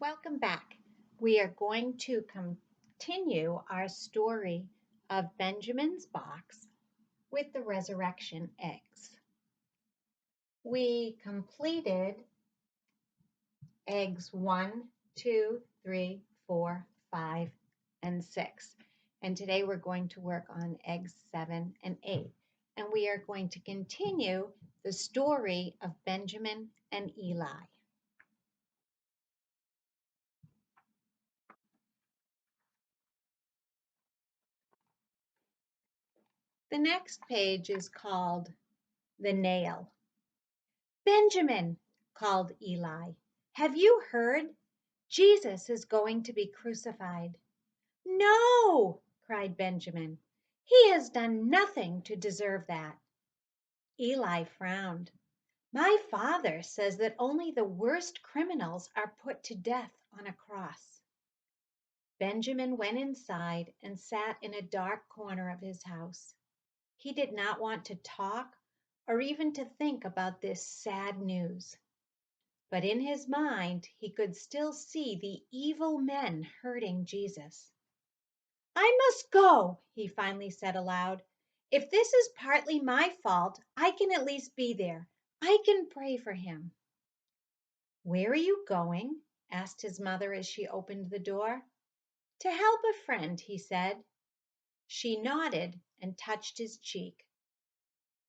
Welcome back. We are going to continue our story of Benjamin's box with the resurrection eggs. We completed eggs 1, 2, 3, 4, 5, and 6. And today we're going to work on eggs 7 and 8. And we are going to continue the story of Benjamin and Eli. The next page is called The Nail. Benjamin, called Eli, have you heard? Jesus is going to be crucified. No, cried Benjamin. He has done nothing to deserve that. Eli frowned. My father says that only the worst criminals are put to death on a cross. Benjamin went inside and sat in a dark corner of his house. He did not want to talk or even to think about this sad news. But in his mind, he could still see the evil men hurting Jesus. I must go, he finally said aloud. If this is partly my fault, I can at least be there. I can pray for him. Where are you going? Asked his mother as she opened the door. To help a friend, he said. She nodded and touched his cheek.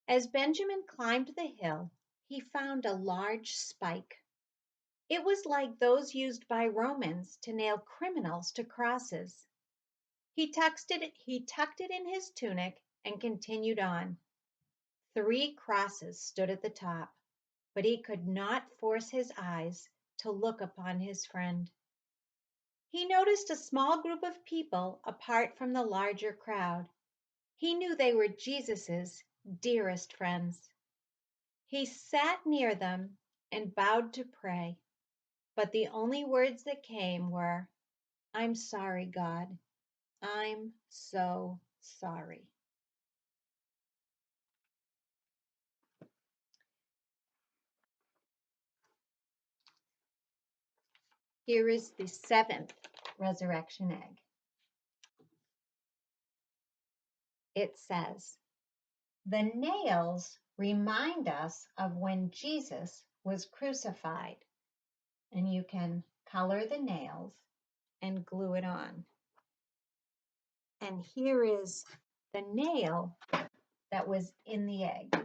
As Benjamin climbed the hill, he found a large spike. It was like those used by Romans to nail criminals to crosses. He tucked it in his tunic and continued on. 3 crosses stood at the top, but he could not force his eyes to look upon his friend. He noticed a small group of people apart from the larger crowd. He knew they were Jesus's dearest friends. He sat near them and bowed to pray, but the only words that came were, I'm sorry, God. I'm so sorry. Here is the 7th resurrection egg. It says, the nails remind us of when Jesus was crucified. And you can color the nails and glue it on. And here is the nail that was in the egg.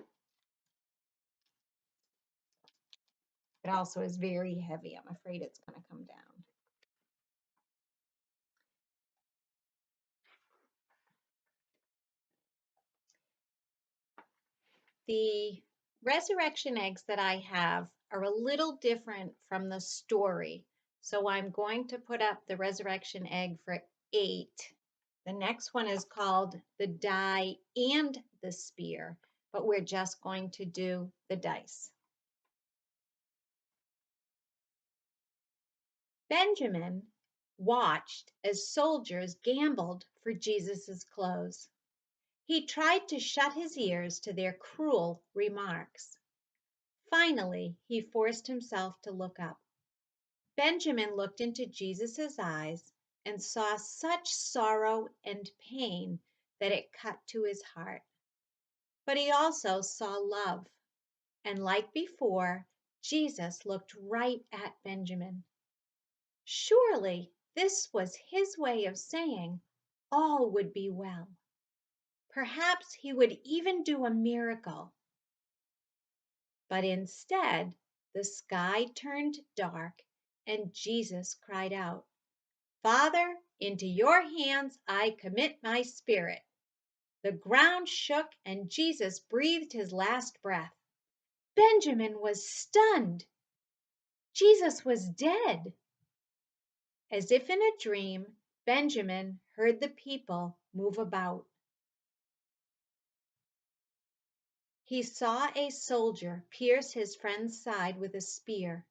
It also is very heavy. I'm afraid it's going to come down. The resurrection eggs that I have are a little different from the story. So I'm going to put up the resurrection egg for 8. The next one is called the die and the spear, but we're just going to do the dice. Benjamin watched as soldiers gambled for Jesus's clothes. He tried to shut his ears to their cruel remarks. Finally, he forced himself to look up. Benjamin looked into Jesus' eyes and saw such sorrow and pain that it cut to his heart. But he also saw love, and like before, Jesus looked right at Benjamin. Surely this was his way of saying all would be well. Perhaps he would even do a miracle. But instead, the sky turned dark and Jesus cried out, Father, into your hands I commit my spirit. The ground shook and Jesus breathed his last breath. Benjamin was stunned. Jesus was dead. As if in a dream, Benjamin heard the people move about. He saw a soldier pierce his friend's side with a spear.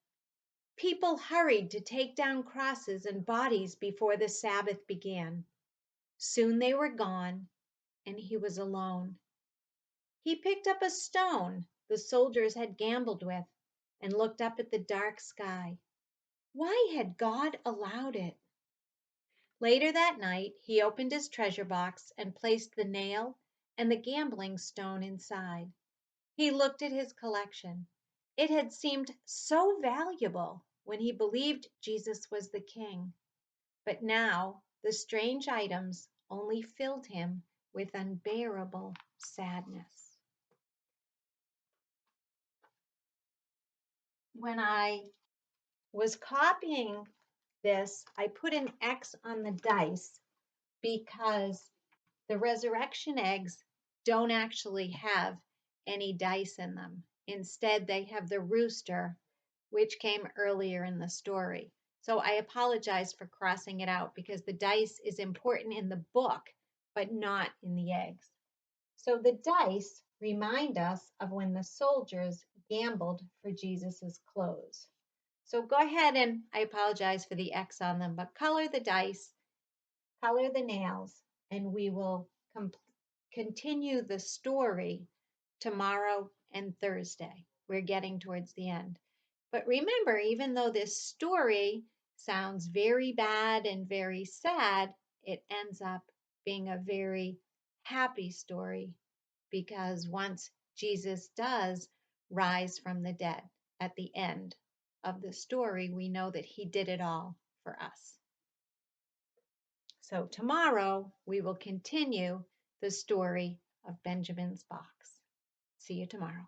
People hurried to take down crosses and bodies before the Sabbath began. Soon they were gone, and he was alone. He picked up a stone the soldiers had gambled with and looked up at the dark sky. Why had God allowed it? Later that night, he opened his treasure box and placed the nail and the gambling stone inside. He looked at his collection. It had seemed so valuable when he believed Jesus was the king. But now the strange items only filled him with unbearable sadness. When I was copying this, I put an X on the dice because the resurrection eggs don't actually have any dice in them. Instead, they have the rooster, which came earlier in the story. So I apologize for crossing it out because the dice is important in the book, but not in the eggs. So the dice remind us of when the soldiers gambled for Jesus's clothes. So go ahead and I apologize for the X on them, but color the dice, color the nails, and we will continue the story tomorrow and Thursday. We're getting towards the end. But remember, even though this story sounds very bad and very sad, it ends up being a very happy story because once Jesus does rise from the dead at the end of the story, we know that he did it all for us. So tomorrow we will continue the story of Benjamin's box. See you tomorrow.